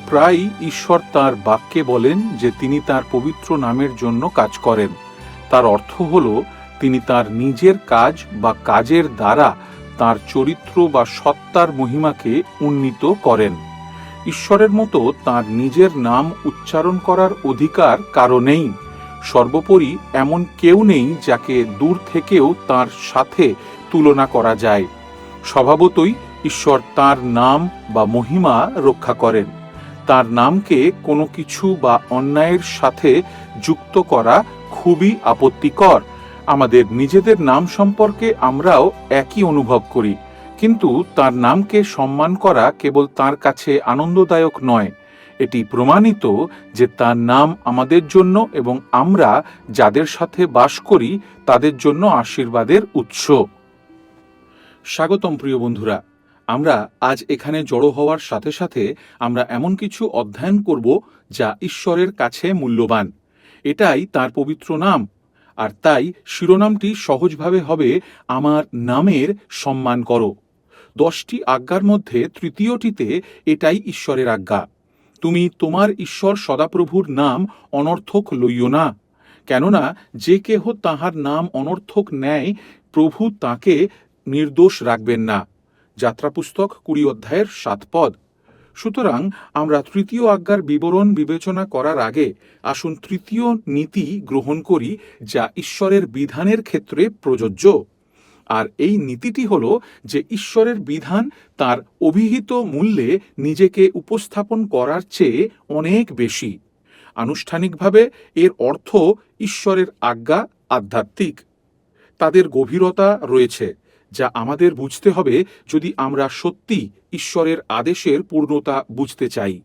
প্রায়ই ঈশ্বর তাঁর বাক্যে বলেন যে তিনি তাঁর পবিত্র নামের জন্য কাজ করেন। তার অর্থ হল তিনি তাঁর নিজের কাজ বা কাজের দ্বারা তাঁর চরিত্র বা সত্তার মহিমাকে উন্নীত করেন। ঈশ্বরের মতো তাঁর নিজের নাম উচ্চারণ করার অধিকার কারো নেই। সর্বোপরি এমন কেউ নেই যাকে দূর থেকেও তাঁর সাথে তুলনা করা যায়। স্বভাবতই ঈশ্বর তাঁর নাম বা মহিমা রক্ষা করেন। তাঁর নামকে কোনো কিছু বা অন্যায়ের সাথে যুক্ত করা খুবই আপত্তিকর। আমাদের নিজেদের নাম সম্পর্কে আমরাও একই অনুভব করি, কিন্তু তাঁর নামকে সম্মান করা কেবল তাঁর কাছে আনন্দদায়ক নয়, এটি প্রমাণিত যে তাঁর নাম আমাদের জন্য এবং আমরা যাদের সাথে বাস করি তাদের জন্য আশীর্বাদের উৎস। স্বাগতম প্রিয় বন্ধুরা, আমরা আজ এখানে জড়ো হওয়ার সাথে সাথে আমরা এমন কিছু অধ্যয়ন করব যা ঈশ্বরের কাছে মূল্যবান। এটাই তার পবিত্র নাম, আর তাই শিরোনামটি সহজভাবে হবে আমার নামের সম্মান করো। 10টি আজ্ঞার মধ্যে তৃতীয়টিতে এটাই ঈশ্বরের আজ্ঞা, তুমি তোমার ঈশ্বর সদাপ্রভুর নাম অনর্থক লইও না, কেননা যে কেহ তাহার নাম অনর্থক নেয় প্রভু তাকে নির্দোষ রাখবেন না। যাত্রাপুস্তক 20 অধ্যায়ের 7 পদ। সুতরাং আমরা তৃতীয় আজ্ঞার বিবরণ বিবেচনা করার আগে আসুন তৃতীয় নীতি গ্রহণ করি, যা ঈশ্বরের বিধানের ক্ষেত্রে প্রযোজ্য। আর এই নীতিটি হল যে ঈশ্বরের বিধান তার অভিহিত মূল্যে নিজেকে উপস্থাপন করার চেয়ে অনেক বেশি। আনুষ্ঠানিকভাবে এর অর্থ ঈশ্বরের আজ্ঞা আধ্যাত্মিক, তাদের গভীরতা রয়েছে যা আমাদের বুঝতে হবে যদি আমরা সত্যি ঈশ্বরের আদেশের পূর্ণতা বুঝতে চাই।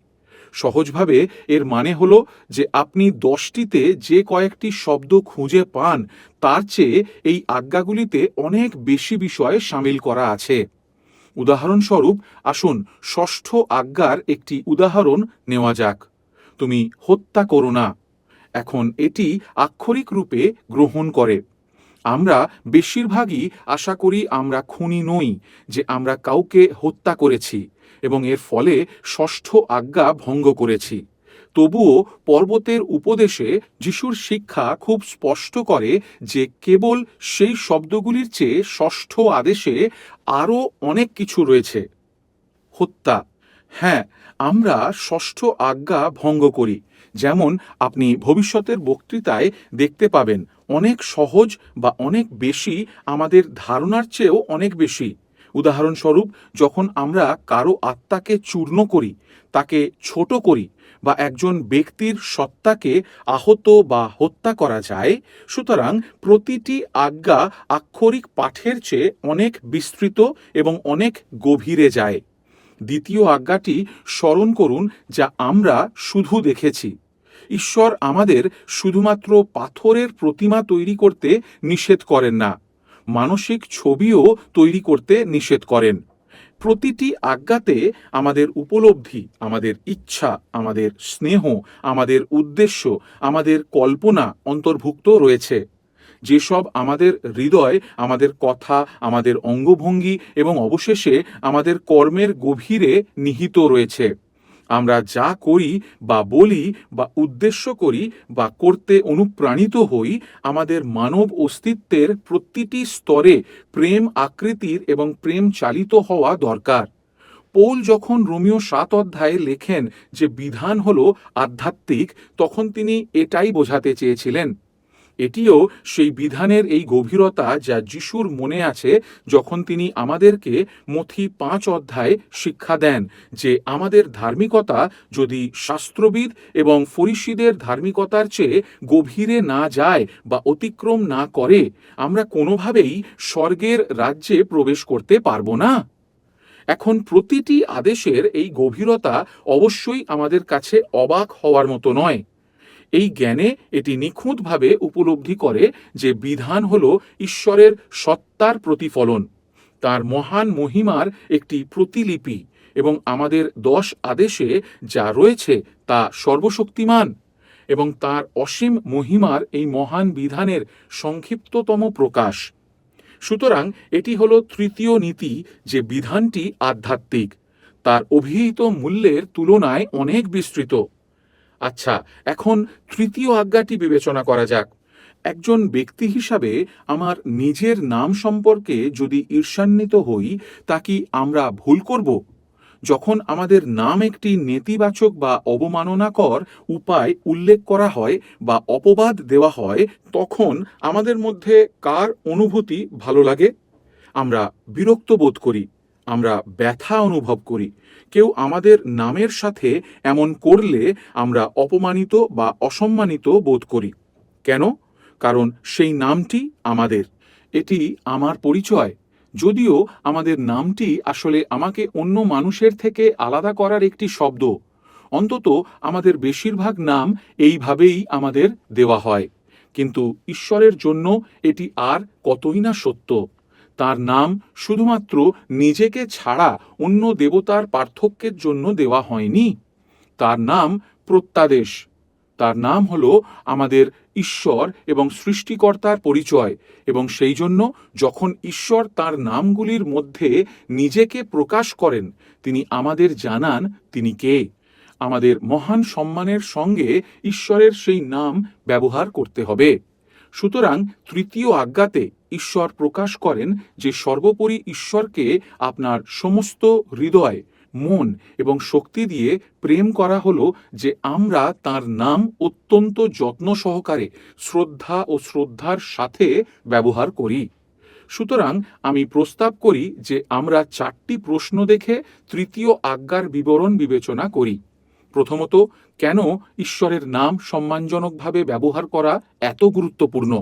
সহজভাবে এর মানে হল যে আপনি 10টিতে যে কয়েকটি শব্দ খুঁজে পান তার চেয়ে এই আজ্ঞাগুলিতে অনেক বেশি বিষয় সামিল করা আছে। উদাহরণস্বরূপ আসুন ষষ্ঠ আজ্ঞার একটি উদাহরণ নেওয়া যাক। তুমি হত্যা করো না। এখন এটি আক্ষরিক রূপে গ্রহণ করে। আমরা বেশিরভাগই আশা করি আমরা খুনি নই, যে আমরা কাউকে হত্যা করেছি এবং এর ফলে ষষ্ঠ আজ্ঞা ভঙ্গ করেছি। তবুও পর্বতের উপদেশে যিশুর শিক্ষা খুব স্পষ্ট করে যে কেবল সেই শব্দগুলির চেয়ে ষষ্ঠ আদেশে আরও অনেক কিছু রয়েছে। হত্যা, হ্যাঁ, আমরা ষষ্ঠ আজ্ঞা ভঙ্গ করি, যেমন আপনি ভবিষ্যতের বক্তৃতায় দেখতে পাবেন, অনেক সহজ বা অনেক বেশি, আমাদের ধারণার চেয়েও অনেক বেশি। উদাহরণস্বরূপ, যখন আমরা কারো আত্মাকে চূর্ণ করি, তাকে ছোট করি, বা একজন ব্যক্তির সত্তাকে আহত বা হত্যা করা যায়। সুতরাং প্রতিটি আজ্ঞা আক্ষরিক পাঠের চেয়ে অনেক বিস্তৃত এবং অনেক গভীরে যায়। দ্বিতীয় আজ্ঞাটি স্মরণ করুন, যা আমরা শুধু দেখেছি। ঈশ্বর আমাদের শুধুমাত্র পাথরের প্রতিমা তৈরি করতে নিষেধ করেন না, মানসিক ছবিও তৈরি করতে নিষেধ করেন। প্রতিটি আজ্ঞাতে আমাদের উপলব্ধি, আমাদের ইচ্ছা, আমাদের স্নেহ, আমাদের উদ্দেশ্য, আমাদের কল্পনা অন্তর্ভুক্ত রয়েছে। যেসব আমাদের হৃদয়, আমাদের কথা, আমাদের অঙ্গভঙ্গি এবং অবশেষে আমাদের কর্মের গভীরে নিহিত রয়েছে। আমরা যা করি বা বলি বা উদ্দেশ্য করি বা করতে অনুপ্রাণিত হই, আমাদের মানব অস্তিত্বের প্রতিটি স্তরে প্রেম আকৃতির এবং প্রেম চালিত হওয়া দরকার। পৌল যখন রোমীয় 7 অধ্যায়ে লেখেন যে বিধান হল আধ্যাত্মিক, তখন তিনি এটাই বোঝাতে চেয়েছিলেন। এটিও সেই বিধানের এই গভীরতা যা যিশুর মনে আছে যখন তিনি আমাদেরকে মথি 5 অধ্যায়ে শিক্ষা দেন যে আমাদের ধার্মিকতা যদি শাস্ত্রবিদ এবং ফরিসীদের ধার্মিকতার চেয়ে গভীরে না যায় বা অতিক্রম না করে, আমরা কোনোভাবেই স্বর্গের রাজ্যে প্রবেশ করতে পারবো না। এখন প্রতিটি আদেশের এই গভীরতা অবশ্যই আমাদের কাছে অবাক হওয়ার মতো নয়। এই জ্ঞানে এটি নিখুঁতভাবে উপলব্ধি করে যে বিধান হল ঈশ্বরের সত্তার প্রতিফলন, তার মহান মহিমার একটি প্রতিলিপি, এবং আমাদের 10 আদেশে যা রয়েছে তা সর্বশক্তিমান এবং তার অসীম মহিমার এই মহান বিধানের সংক্ষিপ্ততম প্রকাশ। সুতরাং এটি হল তৃতীয় নীতি, যে বিধানটি আধ্যাত্মিক। তার অভিহিত মূল্যের তুলনায় অনেক বিস্তৃত। আচ্ছা, এখন তৃতীয় আজ্ঞাটি বিবেচনা করা যাক। একজন ব্যক্তি হিসাবে আমার নিজের নাম সম্পর্কে যদি ঈর্ষান্বিত হই, তা কি আমরা ভুল করব? যখন আমাদের নাম একটি নেতিবাচক বা অবমাননাকর উপায় উল্লেখ করা হয় বা অপবাদ দেওয়া হয়, তখন আমাদের মধ্যে কার অনুভূতি ভালো লাগে? আমরা বিরক্ত বোধ করি, আমরা ব্যথা অনুভব করি। কেউ আমাদের নামের সাথে এমন করলে আমরা অপমানিত বা অসম্মানিত বোধ করি। কেন? কারণ সেই নামটি আমাদের, এটি আমার পরিচয়। যদিও আমাদের নামটি আসলে আমাকে অন্য মানুষের থেকে আলাদা করার একটি শব্দ, অন্তত আমাদের বেশিরভাগ নাম এইভাবেই আমাদের দেওয়া হয়। কিন্তু ঈশ্বরের জন্য এটি আর কতই না সত্য। তার নাম শুধুমাত্র নিজেকে ছাড়া অন্য দেবতার পার্থক্যের জন্য দেওয়া হয়নি। তার নাম প্রত্যাদেশ। তার নাম হলো আমাদের ঈশ্বর এবং সৃষ্টিকর্তার পরিচয়, এবং সেই জন্য যখন ঈশ্বর তার নামগুলির মধ্যে নিজেকে প্রকাশ করেন, তিনি আমাদের জানান তিনি কে। আমাদের মহান সম্মানের সঙ্গে ঈশ্বরের সেই নাম ব্যবহার করতে হবে। সুতরাং তৃতীয় আজ্ঞাতে ঈশ্বর প্রকাশ করেন যে সর্বোপরি ঈশ্বরকে আপনার সমস্ত হৃদয়, মন এবং শক্তি দিয়ে প্রেম করা হলো যে আমরা তার নাম অত্যন্ত যত্ন সহকারে, শ্রদ্ধা ও শ্রদ্ধার সাথে ব্যবহার করি। সুতরাং আমি প্রস্তাব করি যে আমরা 4টি প্রশ্ন দেখে তৃতীয় আজ্ঞার বিবরণ বিবেচনা করি। প্রথমত, কেন ঈশ্বরের নাম সম্মানজনকভাবে ব্যবহার করা এত গুরুত্বপূর্ণ?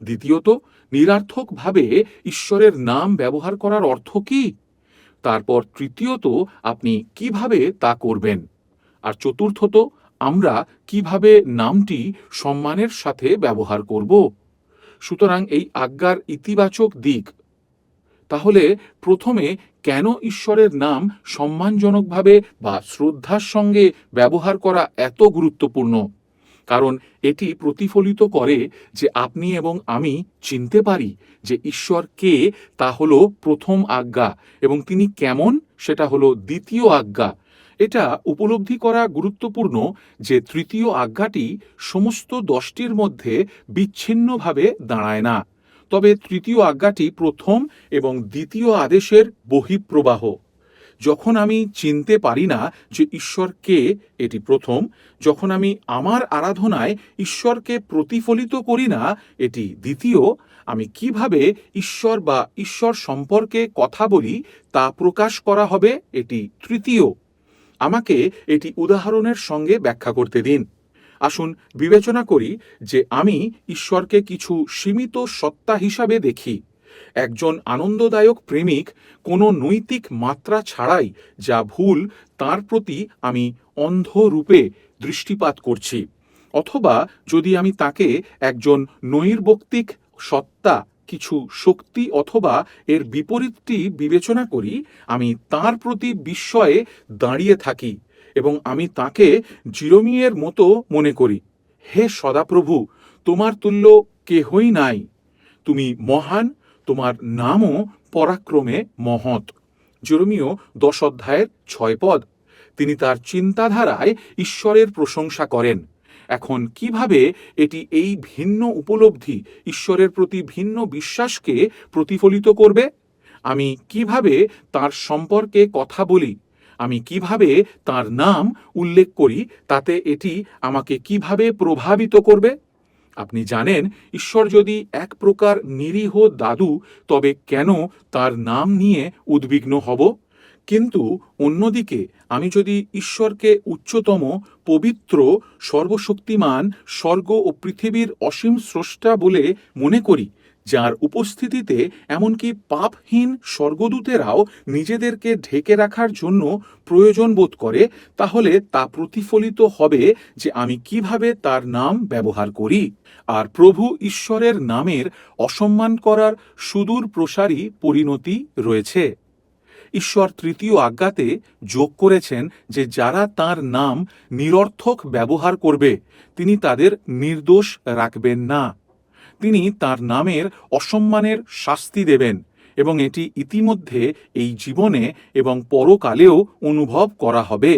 দ্বিতীয়ত, নিরর্থকভাবে ঈশ্বরের নাম ব্যবহার করার অর্থ কি? তারপর তৃতীয়ত, আপনি কিভাবে তা করবেন? আর চতুর্থত, আমরা কিভাবে নামটি সম্মানের সাথে ব্যবহার করব? সুতরাং এই আজ্ঞার ইতিবাচক দিক। তাহলে প্রথমে, কেন ঈশ্বরের নাম সম্মানজনকভাবে বা শ্রদ্ধার সঙ্গে ব্যবহার করা এত গুরুত্বপূর্ণ? কারণ এটি প্রতিফলিত করে যে আপনি এবং আমি চিনতে পারি যে ঈশ্বর কে, তা হলো প্রথম আজ্ঞা, এবং তিনি কেমন, সেটা হলো দ্বিতীয় আজ্ঞা। এটা উপলব্ধি করা গুরুত্বপূর্ণ যে তৃতীয় আজ্ঞাটি সমস্ত 10টির মধ্যে বিচ্ছিন্নভাবে দাঁড়ায় না, তবে তৃতীয় আজ্ঞাটি প্রথম এবং দ্বিতীয় আদেশের বহিঃপ্রবাহ। যখন আমি চিনতে পারি না যে ঈশ্বর কে, এটি প্রথম। যখন আমি আমার আরাধনায় ঈশ্বরকে প্রতিফলিত করি না, এটি দ্বিতীয়। আমি কিভাবে ঈশ্বর বা ঈশ্বর সম্পর্কে কথা বলি তা প্রকাশ করা হবে, এটি তৃতীয়। আমাকে এটি উদাহরণের সঙ্গে ব্যাখ্যা করতে দিন। আসুন বিবেচনা করি যে আমি ঈশ্বরকে কিছু সীমিত সত্তা হিসাবে দেখি। একজন আনন্দদায়ক প্রেমিক কোনো নৈতিক মাত্রা ছাড়াই যা ভুল, তার প্রতি আমি অন্ধরূপে দৃষ্টিপাত করছি। অথবা যদি আমি তাকে একজন নৈর্ব্যক্তিক সত্তা, কিছু শক্তি অথবা এর বিপরীতটি বিবেচনা করি, আমি তার প্রতি বিস্ময়ে দাঁড়িয়ে থাকি এবং আমি তাকে জিরোমিয়ের মতো মনে করি। হে সদাপ্রভু, তোমার তুল্য কেহই নাই। তুমি মহান, তোমার নামও পরাক্রমে মহৎ। জেরেমিয়া 10 অধ্যায়ের 6 পদ। তিনি তার চিন্তাধারায় ঈশ্বরের প্রশংসা করেন। এখন কিভাবে এটি এই ভিন্ন উপলব্ধি ঈশ্বরের প্রতি ভিন্ন বিশ্বাসকে প্রতিফলিত করবে? আমি কিভাবে তার সম্পর্কে কথা বলি, আমি কিভাবে তার নাম উল্লেখ করি, তাতে এটি আমাকে কিভাবে প্রভাবিত করবে? আপনি জানেন, ঈশ্বর যদি এক প্রকার নিরীহ দাদু, তবে কেন তার নাম নিয়ে উদ্বিগ্ন হব? কিন্তু অন্যদিকে আমি যদি ঈশ্বরকে উচ্চতম, পবিত্র, সর্বশক্তিমান, স্বর্গ ও পৃথিবীর অসীম স্রষ্টা বলে মনে করি, যার উপস্থিতিতে এমনকি পাপহীন স্বর্গদূতেরাও নিজেদেরকে ঢেকে রাখার জন্য প্রয়োজন বোধ করে, তাহলে তা প্রতিফলিত হবে যে আমি কিভাবে তার নাম ব্যবহার করি। আর প্রভু ঈশ্বরের নামের অসম্মান করার সুদূর প্রসারী পরিণতি রয়েছে। ঈশ্বর তৃতীয় আজ্ঞাতে যোগ করেছেন যে যারা তার নাম নিরর্থক ব্যবহার করবে, তিনি তাদের নির্দোষ রাখবেন না। তিনি তার নামের অসম্মানের শাস্তি দেবেন এবং এটি ইতিমধ্যে এই জীবনে এবং পরকালেও অনুভব করা হবে।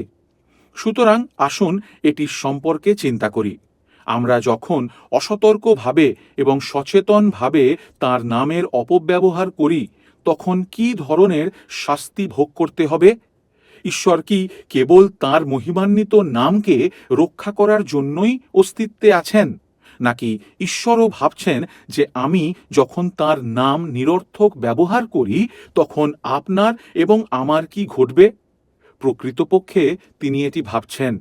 সুতরাং আসুন এটির সম্পর্কে চিন্তা করি। আমরা যখন অসতর্কভাবে এবং সচেতনভাবে তাঁর নামের অপব্যবহার করি, তখন কী ধরনের শাস্তি ভোগ করতে হবে? ঈশ্বর কি কেবল তাঁর মহিমান্বিত নামকে রক্ষা করার জন্যই অস্তিত্বে আছেন, নাকি ঈশ্বরও ভাবছেন যে আমি যখন তাঁর নাম নিরর্থক ব্যবহার করি তখন আপনার এবং আমার কি ঘটবে? প্রকৃতপক্ষে তিনি এটি ভাবছেন।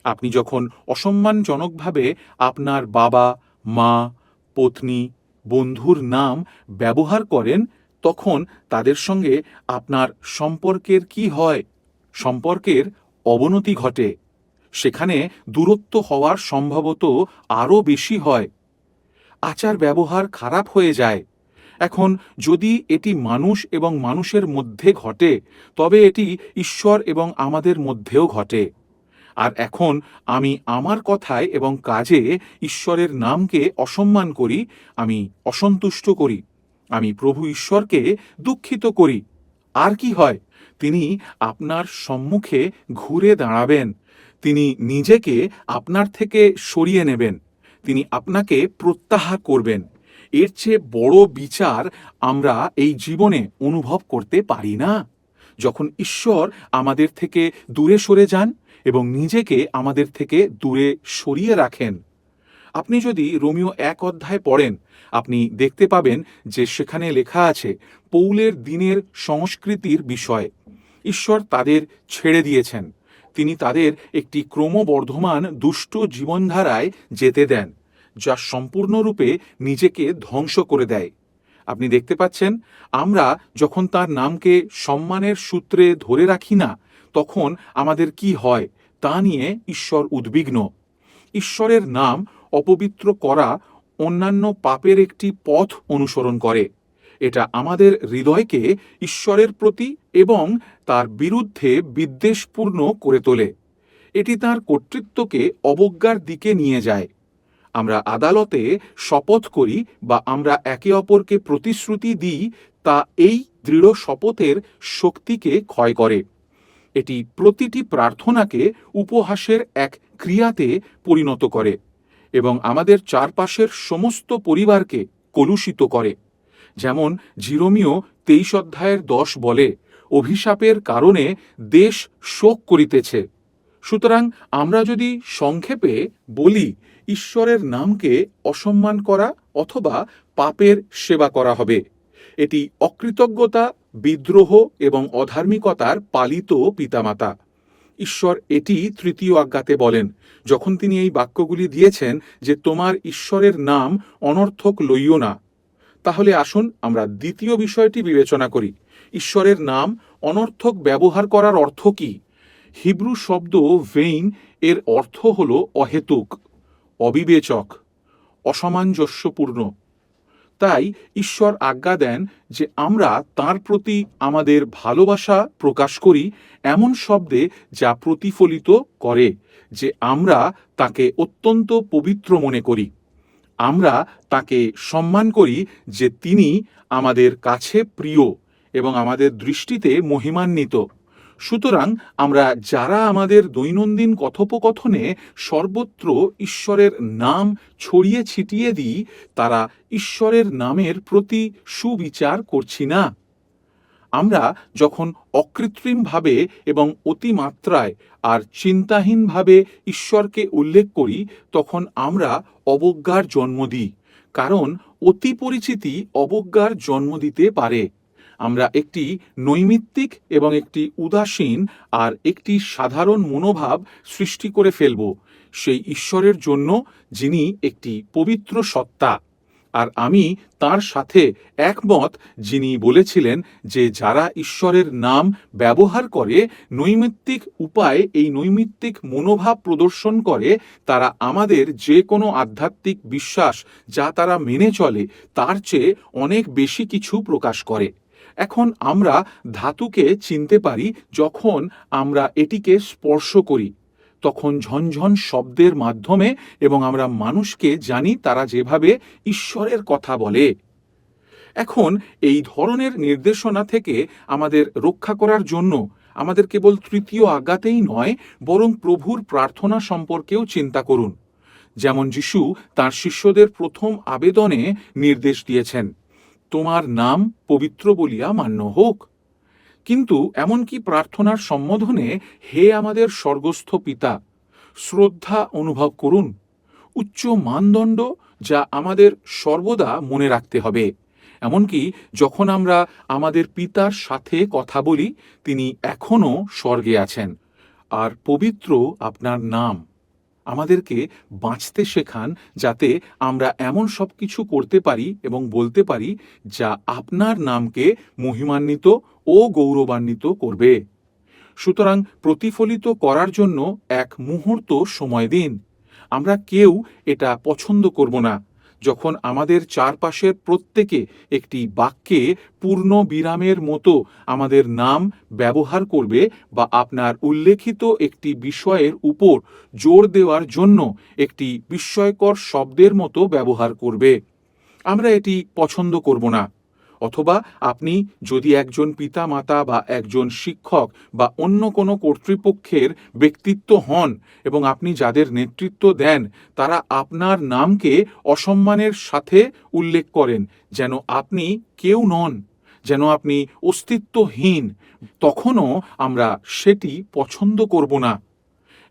আপনি যখন অসম্মানজনকভাবে আপনার বাবা, মা, পত্নী, বন্ধুর নাম ব্যবহার করেন, তখন তাদের সঙ্গে আপনার সম্পর্কের কি হয়? সম্পর্কের অবনতি ঘটে। সেখানে দূরত্ব হওয়ার সম্ভবত আরও বেশি হয়। আচার ব্যবহার খারাপ হয়ে যায়। এখন যদি এটি মানুষ এবং মানুষের মধ্যে ঘটে, তবে এটি ঈশ্বর এবং আমাদের মধ্যেও ঘটে। আর এখন আমি আমার কথায় এবং কাজে ঈশ্বরের নামকে অসম্মান করি, আমি অসন্তুষ্ট করি, আমি প্রভু ঈশ্বরকে দুঃখিত করি। আর কি হয়? তিনি আপনার সম্মুখে ঘুরে দাঁড়াবেন। তিনি নিজেকে আপনার থেকে সরিয়ে নেবেন। তিনি আপনাকে প্রত্যাহার করবেন। এর চেয়ে বড় বিচার আমরা এই জীবনে অনুভব করতে পারি না। যখন ঈশ্বর আমাদের থেকে দূরে সরে যান এবং নিজেকে আমাদের থেকে দূরে সরিয়ে রাখেন। আপনি যদি রোমিও 1 অধ্যায় পড়েন, আপনি দেখতে পাবেন যে সেখানে লেখা আছে পৌলের দিনের সংস্কৃতির বিষয়। ঈশ্বর তাদের ছেড়ে দিয়েছেন। তিনি তাদের একটি ক্রমবর্ধমান দুষ্ট জীবনধারায় যেতে দেন, যা সম্পূর্ণরূপে নিজেকে ধ্বংস করে দেয়। আপনি দেখতে পাচ্ছেন, আমরা যখন তার নামকে সম্মানের সূত্রে ধরে রাখি না, তখন আমাদের কি হয় তা নিয়ে ঈশ্বর উদ্বিগ্ন। ঈশ্বরের নাম অপবিত্র করা অন্যান্য পাপের একটি পথ অনুসরণ করে। এটা আমাদের হৃদয়কে ঈশ্বরের প্রতি এবং তার বিরুদ্ধে বিদ্বেষপূর্ণ করে তোলে। এটি তাঁর কর্তৃত্বকে অবজ্ঞার দিকে নিয়ে যায়। আমরা আদালতে শপথ করি বা আমরা একে অপরকে প্রতিশ্রুতি দিই, তা এই দৃঢ় শপথের শক্তিকে ক্ষয় করে। এটি প্রতিটি প্রার্থনাকে উপহাসের এক ক্রিয়াতে পরিণত করে এবং আমাদের চারপাশের সমস্ত পরিবারকে কলুষিত করে। যেমন জিরোমীয় 23 অধ্যায়ের 10 বলে, অভিশাপের কারণে দেশ শোক করিতেছে। সুতরাং আমরা যদি সংক্ষেপে বলি, ঈশ্বরের নামকে অসম্মান করা অথবা পাপের সেবা করা হবে। এটি অকৃতজ্ঞতা, বিদ্রোহ এবং অধার্মিকতার পালিত পিতামাতা। ঈশ্বর এটি তৃতীয় আজ্ঞাতে বলেন, যখন তিনি এই বাক্যগুলি দিয়েছেন যে তোমার ঈশ্বরের নাম অনর্থক লইও না। তাহলে আসুন আমরা দ্বিতীয় বিষয়টি বিবেচনা করি। ঈশ্বরের নাম অনর্থক ব্যবহার করার অর্থ কি? হিব্রু শব্দ ভেইন এর অর্থ হল অহেতুক, অবিবেচক, অসামঞ্জস্যপূর্ণ। তাই ঈশ্বর আজ্ঞা দেন যে আমরা তাঁর প্রতি আমাদের ভালোবাসা প্রকাশ করি এমন শব্দে যা প্রতিফলিত করে যে আমরা তাকে অত্যন্ত পবিত্র মনে করি। আমরা তাকে সম্মান করি যে তিনি আমাদের কাছে প্রিয় এবং আমাদের দৃষ্টিতে মহিমান্বিত। সুতরাং আমরা যারা আমাদের দৈনন্দিন কথোপকথনে সর্বত্র ঈশ্বরের নাম ছড়িয়ে ছিটিয়ে দিই, তারা ঈশ্বরের নামের প্রতি সুবিচার করছি না। আমরা যখন অকৃত্রিমভাবে এবং অতিমাত্রায় আর চিন্তাহীনভাবে ঈশ্বরকে উল্লেখ করি, তখন আমরা অবজ্ঞার জন্ম দিই, কারণ অতি পরিচিতি অবজ্ঞার জন্ম দিতে পারে। আমরা একটি নৈমিত্তিক এবং একটি উদাসীন আর একটি সাধারণ মনোভাব সৃষ্টি করে ফেলব সেই ঈশ্বরের জন্য, যিনি একটি পবিত্র সত্তা। আর আমি তার সাথে একমত, যিনি বলেছিলেন যে যারা ঈশ্বরের নাম ব্যবহার করে নৈমিত্তিক উপায়ে এই নৈমিত্তিক মনোভাব প্রদর্শন করে, তারা আমাদের যে কোনো আধ্যাত্মিক বিশ্বাস যা তারা মেনে চলে তার চেয়ে অনেক বেশি কিছু প্রকাশ করে। এখন আমরা ধাতুকে চিনতে পারি যখন আমরা এটিকে স্পর্শ করি, তখন ঝনঝন শব্দের মাধ্যমে, এবং আমরা মানুষকে জানি তারা যেভাবে ঈশ্বরের কথা বলে। এখন এই ধরনের নির্দেশনা থেকে আমাদের রক্ষা করার জন্য আমাদের কেবল তৃতীয় আজ্ঞাতেই নয়, বরং প্রভুর প্রার্থনা সম্পর্কেও চিন্তা করুন। যেমন যিশু তাঁর শিষ্যদের প্রথম আবেদনে নির্দেশ দিয়েছেন, তোমার নাম পবিত্র বলিয়া মান্য হোক। কিন্তু এমনকি প্রার্থনার সম্বোধনে হে আমাদের স্বর্গস্থ পিতা, শ্রদ্ধা অনুভব করুন, উচ্চ মানদণ্ড যা আমাদের সর্বদা মনে রাখতে হবে। এমনকি যখন আমরা আমাদের পিতার সাথে কথা বলি, তিনি এখনও স্বর্গে আছেন। আর পবিত্র আপনার নাম। আমাদেরকে বাঁচতে শেখান, যাতে আমরা এমন সব কিছু করতে পারি এবং বলতে পারি যা আপনার নামকে মহিমান্বিত ও গৌরবান্বিত করবে। সুতরাং প্রতিফলিত করার জন্য এক মুহূর্ত সময় দিন। আমরা কেউ এটা পছন্দ করব না যখন আমাদের চারপাশের প্রত্যেকে একটি বাক্যে পূর্ণ বিরামের মতো আমাদের নাম ব্যবহার করবে, বা আপনার উল্লেখিত একটি বিষয়ের উপর জোর দেওয়ার জন্য একটি বিস্ময়কর শব্দের মতো ব্যবহার করবে। আমরা এটি পছন্দ করব না। অথবা আপনি যদি একজন পিতামাতা বা একজন শিক্ষক বা অন্য কোনো কর্তৃপক্ষের ব্যক্তিত্ব হন এবং আপনি যাদের নেতৃত্ব দেন তারা আপনার নামকে অসম্মানের সাথে উল্লেখ করেন, যেন আপনি কেউ নন, যেন আপনি অস্তিত্বহীন, তখনও আমরা সেটি পছন্দ করব না।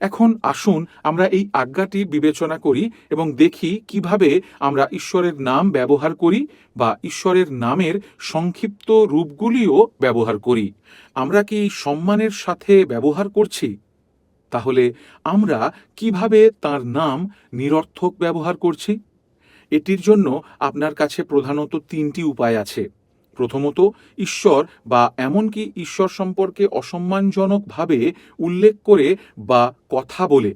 এখন আসুন আমরা এই আজ্ঞাটি বিবেচনা করি এবং দেখি কিভাবে আমরা ঈশ্বরের নাম ব্যবহার করি বা ঈশ্বরের নামের সংক্ষিপ্ত রূপগুলিও ব্যবহার করি। আমরা কি সম্মানের সাথে ব্যবহার করছি? তাহলে আমরা কিভাবে তার নাম নিরর্থক ব্যবহার করছি? এটির জন্য আপনার কাছে প্রধানত তিনটি উপায় আছে। প্রথমত, ঈশ্বর বা এমনকি ঈশ্বর সম্পর্কে অসম্মানজনকভাবে উল্লেখ করে বা কথা বলে।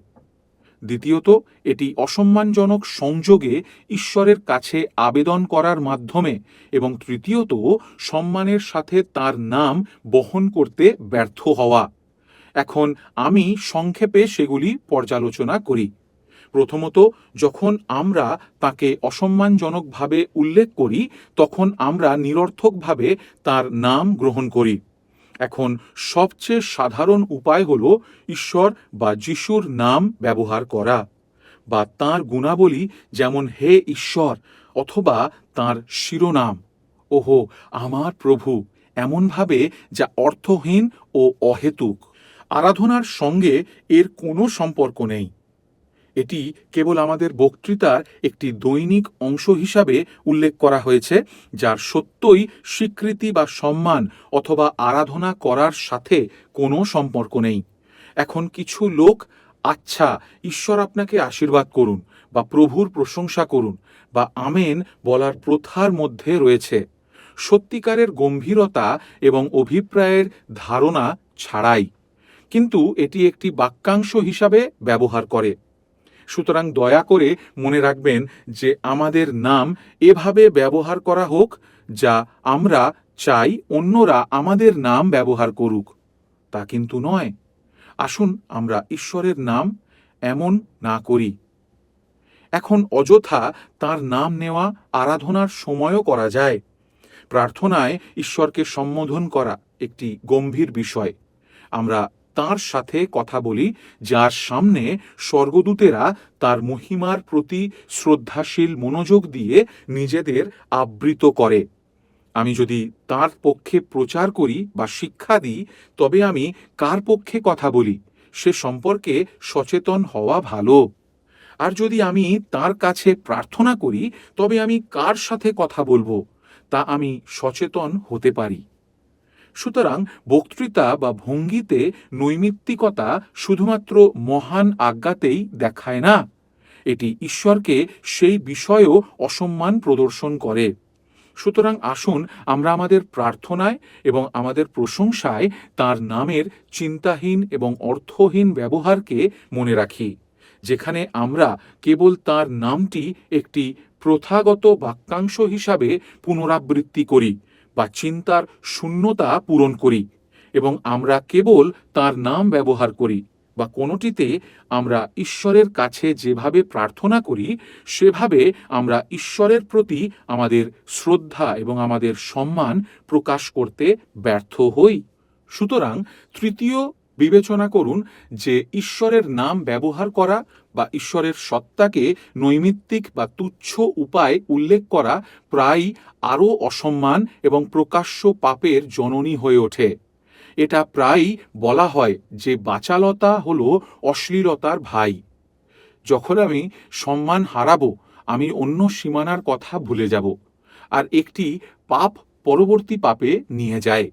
দ্বিতীয়ত, এটি অসম্মানজনক সংযোগে ঈশ্বরের কাছে আবেদন করার মাধ্যমে। এবং তৃতীয়ত, সম্মানের সাথে তার নাম বহন করতে ব্যর্থ হওয়া। এখন আমি সংক্ষেপে সেগুলি পর্যালোচনা করি। প্রথমত, যখন আমরা তাকে অসম্মানজনকভাবে উল্লেখ করি তখন আমরা নিরর্থকভাবে তার নাম গ্রহণ করি। এখন সবচেয়ে সাধারণ উপায় হল ঈশ্বর বা যিশুর নাম ব্যবহার করা, বা তাঁর গুণাবলী যেমন হে ঈশ্বর, অথবা তাঁর শিরোনাম ওহো আমার প্রভু, এমনভাবে যা অর্থহীন ও অহেতুক। আরাধনার সঙ্গে এর কোনো সম্পর্ক নেই। এটি কেবল আমাদের বক্তৃতার একটি দৈনিক অংশ হিসাবে উল্লেখ করা হয়েছে, যার সত্যই স্বীকৃতি বা সম্মান অথবা আরাধনা করার সাথে কোনো সম্পর্ক নেই। এখন কিছু লোক আচ্ছা ঈশ্বর আপনাকে আশীর্বাদ করুন বা প্রভুর প্রশংসা করুন বা আমেন বলার প্রথার মধ্যে রয়েছে, সত্যিকারের গম্ভীরতা এবং অভিপ্রায়ের ধারণা ছাড়াই, কিন্তু এটি একটি বাক্যাংশ হিসাবে ব্যবহার করে। সুতরাং দয়া করে মনে রাখবেন যে আমাদের নাম এভাবে ব্যবহার করা হোক যা আমরা চাই অন্যরা আমাদের নাম ব্যবহার করুক, তা কিন্তু নয়। আসুন আমরা ঈশ্বরের নাম এমন না করি। এখন অযথা তার নাম নেওয়া আরাধনার সময়ও করা যায়। প্রার্থনায় ঈশ্বরকে সম্বোধন করা একটি গম্ভীর বিষয়। আমরা তাঁর সাথে কথা বলি, যার সামনে স্বর্গদূতেরা তার মহিমার প্রতি শ্রদ্ধাশীল মনোযোগ দিয়ে নিজেদের আবৃত করে। আমি যদি তার পক্ষে প্রচার করি বা শিক্ষা দিই, তবে আমি কার পক্ষে কথা বলি সে সম্পর্কে সচেতন হওয়া ভালো। আর যদি আমি তার কাছে প্রার্থনা করি, তবে আমি কার সাথে কথা বলবো তা আমি সচেতন হতে পারি। সুতরাং বক্তৃতা বা ভঙ্গিতে নৈমিত্তিকতা শুধুমাত্র মহান আজ্ঞাতেই দেখায় না, এটি ঈশ্বরকে সেই বিষয়েও অসম্মান প্রদর্শন করে। সুতরাং আসুন আমরা আমাদের প্রার্থনায় এবং আমাদের প্রশংসায় তার নামের চিন্তাহীন এবং অর্থহীন ব্যবহারকে মনে রাখি, যেখানে আমরা কেবল তার নামটি একটি প্রথাগত বাক্যাংশ হিসাবে পুনরাবৃত্তি করি বা চিন্তার শূন্যতা পূরণ করি, এবং আমরা কেবল তার নাম ব্যবহার করি বা কোনোটিতে আমরা ঈশ্বরের কাছে যেভাবে প্রার্থনা করি সেভাবে আমরা ঈশ্বরের প্রতি আমাদের শ্রদ্ধা এবং আমাদের সম্মান প্রকাশ করতে ব্যর্থ হই। সুতরাং তৃতীয় বিবেচনা করুন যে ঈশ্বরের নাম ব্যবহার করা বা ঈশ্বরের সত্তাকে নৈমিত্তিক বা তুচ্ছ উপায়ে উল্লেখ করা প্রায়ই আরও অসম্মান এবং প্রকাশ্য পাপের জননী হয়ে ওঠে। এটা প্রায়ই বলা হয় যে বাচালতা হলো অশ্লীলতার ভাই। যখন আমি সম্মান হারাবো, আমি অন্য সীমানার কথা ভুলে যাব, আর একটি পাপ পরবর্তী পাপে নিয়ে যায়।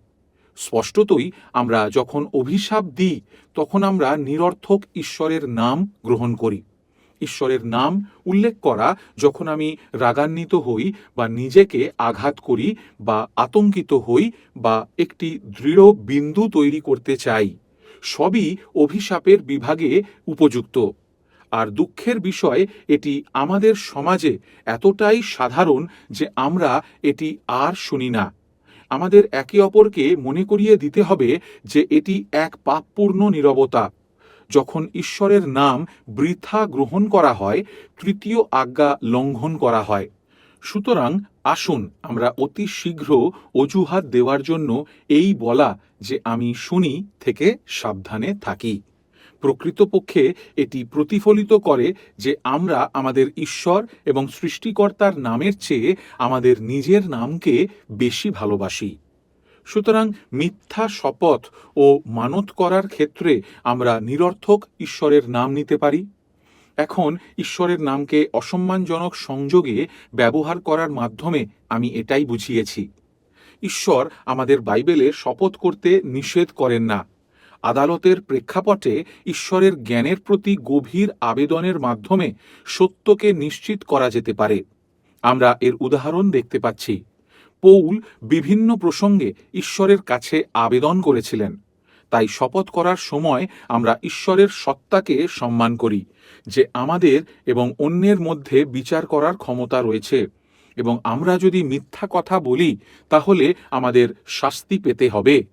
স্পষ্টতই আমরা যখন অভিশাপ দিই তখন আমরা নিরর্থক ঈশ্বরের নাম গ্রহণ করি। ঈশ্বরের নাম উল্লেখ করা যখন আমি রাগান্বিত হই বা নিজেকে আঘাত করি বা আতঙ্কিত হই বা একটি দৃঢ় বিন্দু তৈরি করতে চাই, সবই অভিশাপের বিভাগে উপযুক্ত। আর দুঃখের বিষয় এটি আমাদের সমাজে এতটাই সাধারণ যে আমরা এটি আর শুনি না। আমাদের একে অপরকে মনে করিয়ে দিতে হবে যে এটি এক পাপপূর্ণ নীরবতা। যখন ঈশ্বরের নাম বৃথা গ্রহণ করা হয়, তৃতীয় আজ্ঞা লঙ্ঘন করা হয়। সুতরাং আসুন আমরা অতি শীঘ্র অজুহাত দেওয়ার জন্য এই বলা যে আমি শুনি থেকে সাবধানে থাকি। প্রকৃতপক্ষে এটি প্রতিফলিত করে যে আমরা আমাদের ঈশ্বর এবং সৃষ্টিকর্তার নামের চেয়ে আমাদের নিজের নামকে বেশি ভালোবাসি। সুতরাং মিথ্যা শপথ ও মানত করার ক্ষেত্রে আমরা নিরর্থক ঈশ্বরের নাম নিতে পারি। এখন ঈশ্বরের নামকে অসম্মানজনক সংযোগে ব্যবহার করার মাধ্যমে আমি এটাই বুঝিয়েছি। ঈশ্বর আমাদের বাইবেলে শপথ করতে নিষেধ করেন না। আদালতের প্রেক্ষাপটে ঈশ্বরের জ্ঞানের প্রতি গভীর আবেদনের মাধ্যমে সত্যকে নিশ্চিত করা যেতে পারে। আমরা এর উদাহরণ দেখতে পাচ্ছি। পৌল বিভিন্ন প্রসঙ্গে ঈশ্বরের কাছে আবেদন করেছিলেন। তাই শপথ করার সময় আমরা ঈশ্বরের সত্তাকে সম্মান করি, যে আমাদের এবং অন্যের মধ্যে বিচার করার ক্ষমতা রয়েছে, এবং আমরা যদি মিথ্যা কথা বলি তাহলে আমাদের শাস্তি পেতে হবে।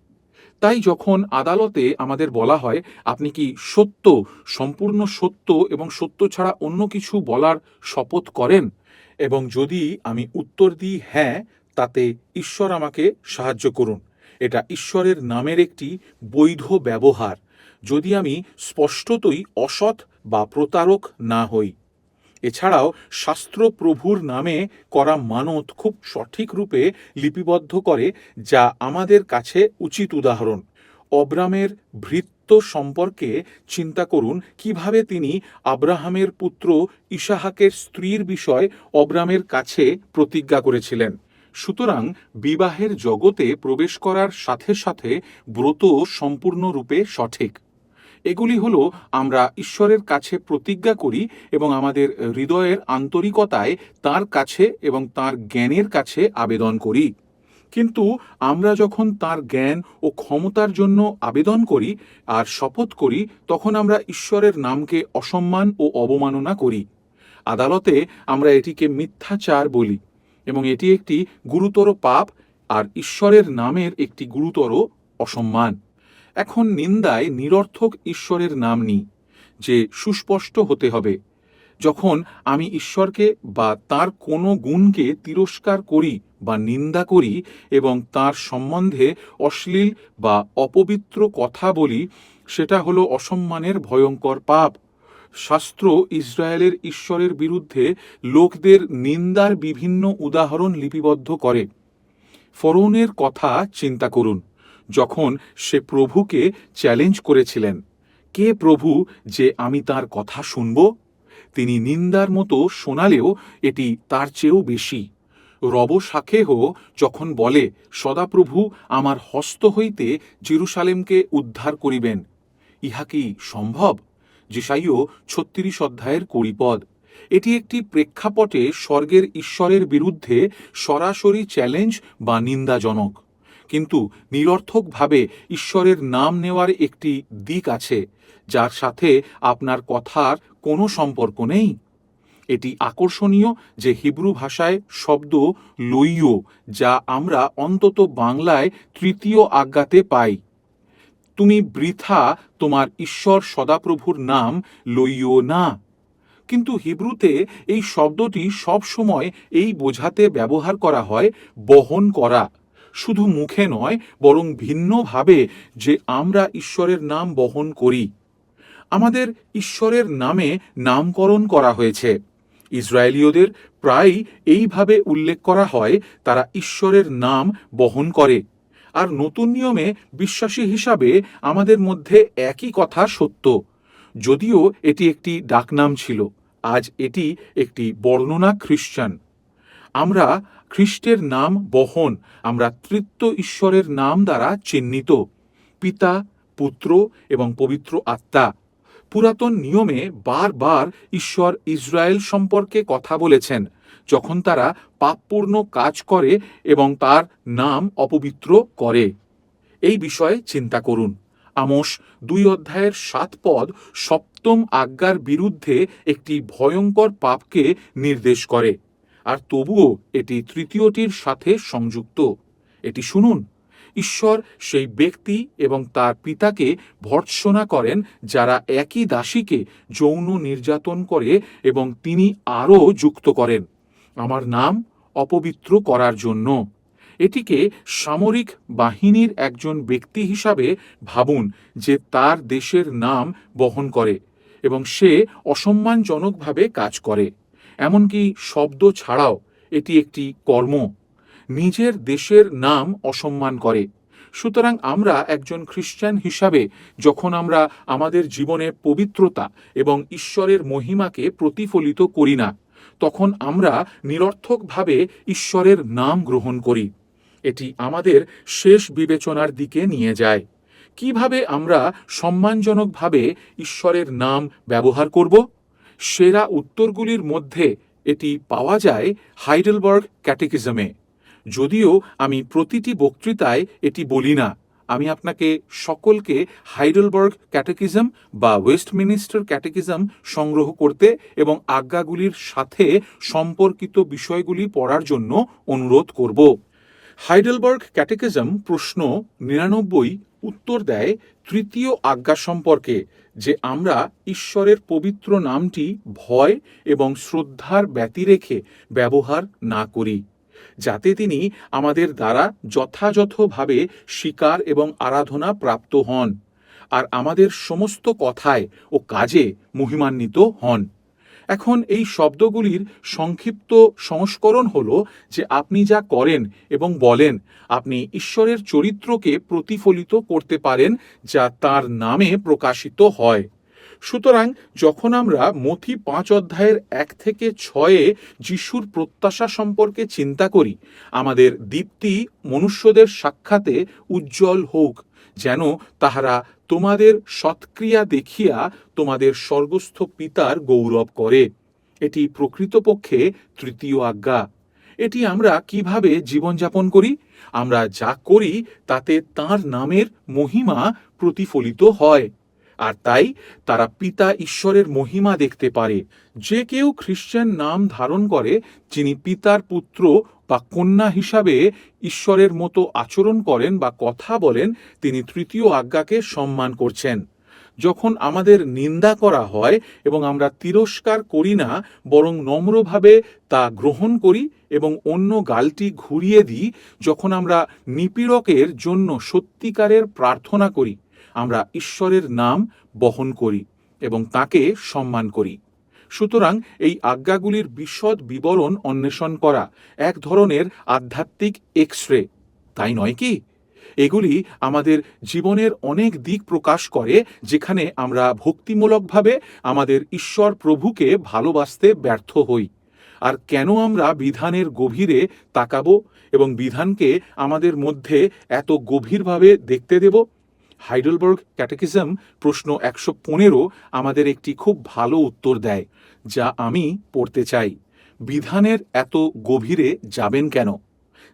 তাই যখন আদালতে আমাদের বলা হয় আপনি কি সত্য, সম্পূর্ণ সত্য এবং সত্য ছাড়া অন্য কিছু বলার শপথ করেন, এবং যদি আমি উত্তর দিই হ্যাঁ, তাতে ঈশ্বর আমাকে সাহায্য করুন। এটা ঈশ্বরের নামের একটি বৈধ ব্যবহার, যদি আমি স্পষ্টতই অসৎ বা প্রতারক না হই। এছাড়াও শাস্ত্র প্রভুর নামে করা মানত খুব সঠিক রূপে লিপিবদ্ধ করে, যা আমাদের কাছে উচিত উদাহরণ। অব্রামের ভৃত্য সম্পর্কে চিন্তা করুন, কিভাবে তিনি আব্রাহামের পুত্র ইসাহাকের স্ত্রীর বিষয় অব্রামের কাছে প্রতিজ্ঞা করেছিলেন। সুতরাং বিবাহের জগতে প্রবেশ করার সাথে সাথে ব্রত সম্পূর্ণরূপে সঠিক। এগুলি হলো আমরা ঈশ্বরের কাছে প্রতিজ্ঞা করি এবং আমাদের হৃদয়ের আন্তরিকতায় তার কাছে এবং তার জ্ঞানের কাছে আবেদন করি। কিন্তু আমরা যখন তার জ্ঞান ও ক্ষমতার জন্য আবেদন করি আর শপথ করি, তখন আমরা ঈশ্বরের নামকে অসম্মান ও অবমাননা করি। আদালতে আমরা এটিকে মিথ্যাচার বলি, এবং এটি একটি গুরুতর পাপ আর ঈশ্বরের নামের একটি গুরুতর অসম্মান। এখন নিন্দায় নিরর্থক ঈশ্বরের নাম নিই, যে সুস্পষ্ট হতে হবে। যখন আমি ঈশ্বরকে বা তার কোনো গুণকে তিরস্কার করি বা নিন্দা করি এবং তার সম্বন্ধে অশ্লীল বা অপবিত্র কথা বলি, সেটা হলো অসম্মানের ভয়ঙ্কর পাপ। শাস্ত্র ইসরায়েলের ঈশ্বরের বিরুদ্ধে লোকদের নিন্দার বিভিন্ন উদাহরণ লিপিবদ্ধ করে। ফরৌনের কথা চিন্তা করুন, যখন সে প্রভুকে চ্যালেঞ্জ করেছিলেন, কে প্রভু যে আমি তার কথা শুনব? তিনি নিন্দার মতো শোনালেও এটি তার চেয়েও বেশি। রবশাখেহ যখন বলে, সদাপ্রভু আমার হস্ত হইতে জেরুসালেমকে উদ্ধার করিবেন, ইহা কি সম্ভব? যেসাইও 36 অধ্যায়ের 20 পদ। এটি একটি প্রেক্ষাপটে স্বর্গের ঈশ্বরের বিরুদ্ধে সরাসরি চ্যালেঞ্জ বা নিন্দাজনক। কিন্তু নিরর্থকভাবে ঈশ্বরের নাম নেওয়ার একটি দিক আছে, যার সাথে আপনার কথার কোনো সম্পর্ক নেই। এটি আকর্ষণীয় যে হিব্রু ভাষায় শব্দ লইও, যা আমরা অন্তত বাংলায় তৃতীয় আজ্ঞাতে পাই, তুমি বৃথা তোমার ঈশ্বর সদাপ্রভুর নাম লইও না। কিন্তু হিব্রুতে এই শব্দটি সব সময় এই বোঝাতে ব্যবহার করা হয় বহন করা, শুধু মুখে নয় বরং ভিন্নভাবে, যে আমরা ঈশ্বরের নাম বহন করি। আমাদের ঈশ্বরের নামে নামকরণ করা হয়েছে। ইসরায়েলীয়দের প্রায়ই এইভাবে উল্লেখ করা হয়, তারা ঈশ্বরের নাম বহন করে। আর নতুন নিয়মে বিশ্বাসী হিসাবে আমাদের মধ্যে একই কথা সত্য। যদিও এটি একটি ডাকনাম ছিল, আজ এটি একটি বর্ণনা খ্রিস্টান। আমরা খ্রিস্টের নাম বহন, আমরা তৃতীয় ঈশ্বরের নাম দ্বারা চিহ্নিত, পিতা, পুত্র এবং পবিত্র আত্মা। পুরাতন নিয়মে বারবার ঈশ্বর ইসরায়েল সম্পর্কে কথা বলেছেন যখন তারা পাপপূর্ণ কাজ করে এবং তার নাম অপবিত্র করে। এই বিষয়ে চিন্তা করুন। আমোস 2:7 সপ্তম আজ্ঞার বিরুদ্ধে একটি ভয়ঙ্কর পাপকে নির্দেশ করে, আর তবুও এটি তৃতীয়টির সাথে সংযুক্ত। এটি শুনুন, ঈশ্বর সেই ব্যক্তি এবং তার পিতাকে ভর্ৎসনা করেন যারা একই দাসীকে যৌন নির্যাতন করে, এবং তিনি আরও যুক্ত করেন, আমার নাম অপবিত্র করার জন্য। এটিকে সামরিক বাহিনীর একজন ব্যক্তি হিসাবে ভাবুন, যে তার দেশের নাম বহন করে এবং সে অসম্মানজনকভাবে কাজ করে। এমনকি শব্দ ছাড়াও এটি একটি কর্ম, নিজের দেশের নাম অসম্মান করে। সুতরাং আমরা একজন খ্রিস্টান হিসাবে যখন আমরা আমাদের জীবনে পবিত্রতা এবং ঈশ্বরের মহিমাকে প্রতিফলিত করি না, তখন আমরা নিরর্থকভাবে ঈশ্বরের নাম গ্রহণ করি। এটি আমাদের শেষ বিবেচনার দিকে নিয়ে যায়। কিভাবে আমরা সম্মানজনকভাবে ঈশ্বরের নাম ব্যবহার করব? সেরা উত্তরগুলির মধ্যে এটি পাওয়া যায় হাইডেলবার্গ ক্যাটেকিজমে। যদিও আমি প্রতিটি বক্তৃতায় এটি বলি না, আমি আপনাকে সকলকে হাইডেলবার্গ ক্যাটেকিজম বা ওয়েস্টমিনিস্টার ক্যাটেকিজম সংগ্রহ করতে এবং আজ্ঞাগুলির সাথে সম্পর্কিত বিষয়গুলি পড়ার জন্য অনুরোধ করব। হাইডেলবার্গ ক্যাটেকিজম প্রশ্ন 99 উত্তর দেয় তৃতীয় আজ্ঞা সম্পর্কে, যে আমরা ঈশ্বরের পবিত্র নামটি ভয় এবং শ্রদ্ধার ব্যতিরেখে ব্যবহার না করি, যাতে তিনি আমাদের দ্বারা যথাযথভাবে স্বীকার এবং আরাধনা প্রাপ্ত হন, আর আমাদের সমস্ত কথায় ও কাজে মহিমান্বিত হন। এখন এই শব্দগুলির সংক্ষিপ্ত সংস্করণ হল যে আপনি যা করেন এবং বলেন, আপনি ঈশ্বরের চরিত্রকে প্রতিফলিত করতে পারেন যা তার নামে প্রকাশিত হয়। সুতরাং যখন আমরা মথি 5:1-6 যিশুর প্রত্যাশা সম্পর্কে চিন্তা করি, আমাদের দীপ্তি মনুষ্যদের সাক্ষাতে উজ্জ্বল হোক, যেন তাহারা তোমাদের সৎক্রিয়া দেখিয়া তোমাদের স্বর্গস্থ পিতার গৌরব করে। এটি প্রকৃতপক্ষে তৃতীয় আজ্ঞা। এটি আমরা কিভাবে জীবনযাপন করি? আমরা যা করি তাতে তাঁর নামের মহিমা প্রতিফলিত হয়, আর তাই তারা পিতা ঈশ্বরের মহিমা দেখতে পারে। যে কেউ খ্রিস্টান নাম ধারণ করে, যিনি পিতার পুত্র বা কন্যা হিসাবে ঈশ্বরের মতো আচরণ করেন বা কথা বলেন, তিনি তৃতীয় আজ্ঞাকে সম্মান করছেন। যখন আমাদের নিন্দা করা হয় এবং আমরা তিরস্কার করি না, বরং নম্রভাবে তা গ্রহণ করি এবং অন্য গালটি ঘুরিয়ে দিই, যখন আমরা নিপীড়কের জন্য সত্যিকারের প্রার্থনা করি, আমরা ঈশ্বরের নাম বহন করি এবং তাকে সম্মান করি। সুতরাং এই আজ্ঞাগুলির বিশদ বিবরণ অন্বেষণ করা এক ধরনের আধ্যাত্মিক এক্স-রে, তাই নয় কি? এগুলি আমাদের জীবনের অনেক দিক প্রকাশ করে, যেখানে আমরা ভক্তিমূলকভাবে আমাদের ঈশ্বর প্রভুকে ভালোবাসতে ব্যর্থ হই। আর কেন আমরা বিধানের গভীরে তাকাবো এবং বিধানকে আমাদের মধ্যে এত গভীরভাবে দেখতে দেব? হাইডেলবার্গ ক্যাটেকিজম প্রশ্ন 115 আমাদের একটি খুব ভালো উত্তর দেয়, যা আমি পড়তে চাই। বিধানের এত গভীরে যাবেন কেন?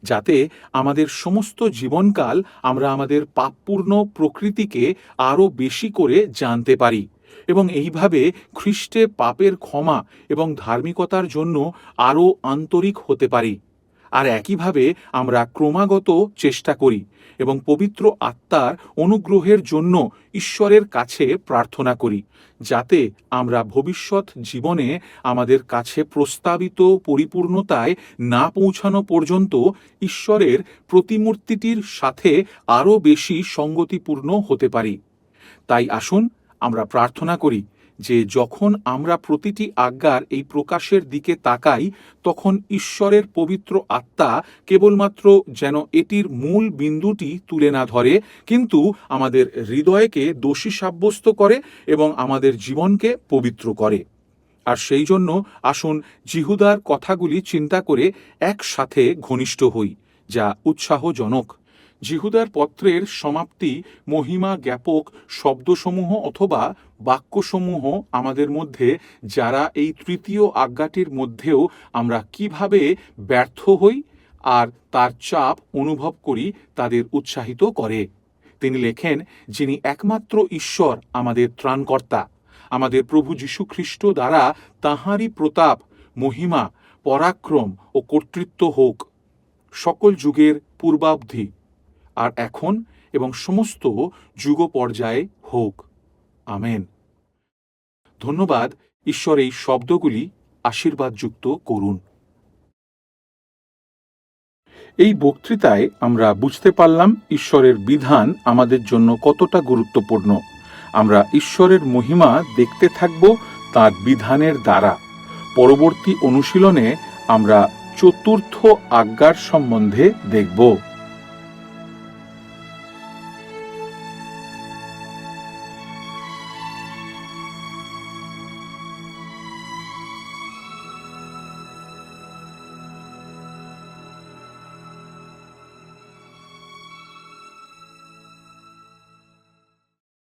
যাতে আমাদের সমস্ত জীবনকাল আমরা আমাদের পাপপূর্ণ প্রকৃতিকে আরও বেশি করে জানতে পারি এবং এইভাবে খ্রিস্টে পাপের ক্ষমা এবং ধার্মিকতার জন্য আরও আন্তরিক হতে পারি। আর একইভাবে আমরা ক্রমাগত চেষ্টা করি এবং পবিত্র আত্মার অনুগ্রহের জন্য ঈশ্বরের কাছে প্রার্থনা করি, যাতে আমরা ভবিষ্যৎ জীবনে আমাদের কাছে প্রস্তাবিত পরিপূর্ণতায় না পৌঁছানো পর্যন্ত ঈশ্বরের প্রতিমূর্তিটির সাথে আরও বেশি সঙ্গতিপূর্ণ হতে পারি। তাই আসুন আমরা প্রার্থনা করি যে যখন আমরা প্রতিটি আজ্ঞার এই প্রকাশের দিকে তাকাই, তখন ঈশ্বরের পবিত্র আত্মা কেবলমাত্র যেন এটির মূল বিন্দুটি তুলে না ধরে, কিন্তু আমাদের হৃদয়কে দোষী সাব্যস্ত করে এবং আমাদের জীবনকে পবিত্র করে। আর সেই জন্য আসুন জিহুদার কথাগুলি চিন্তা করে একসাথে ঘনিষ্ঠ হই, যা উৎসাহজনক। জিহুদার পত্রের সমাপ্তি মহিমা জ্ঞাপক শব্দসমূহ অথবা বাক্যসমূহ আমাদের মধ্যে, যারা এই তৃতীয় আজ্ঞাটির মধ্যেও আমরা কিভাবে ব্যর্থ হই আর তার চাপ অনুভব করি, তাদের উৎসাহিত করে। তিনি লেখেন, যিনি একমাত্র ঈশ্বর আমাদের ত্রাণকর্তা, আমাদের প্রভু যীশু খ্রিস্ট দ্বারা তাঁহারই প্রতাপ, মহিমা, পরাক্রম ও কর্তৃত্ব হোক সকল যুগের পূর্বাবধি, আর এখন এবং সমস্ত যুগ পর্যায়ে হোক। আমেন। ধন্যবাদ। ঈশ্বর এই শব্দগুলি আশীর্বাদযুক্ত করুন। এই বক্তৃতায় আমরা বুঝতে পারলাম ঈশ্বরের বিধান আমাদের জন্য কতটা গুরুত্বপূর্ণ। আমরা ঈশ্বরের মহিমা দেখতে থাকব তার বিধানের দ্বারা। পরবর্তী অনুশীলনে আমরা চতুর্থ আজ্ঞার সম্বন্ধে দেখব।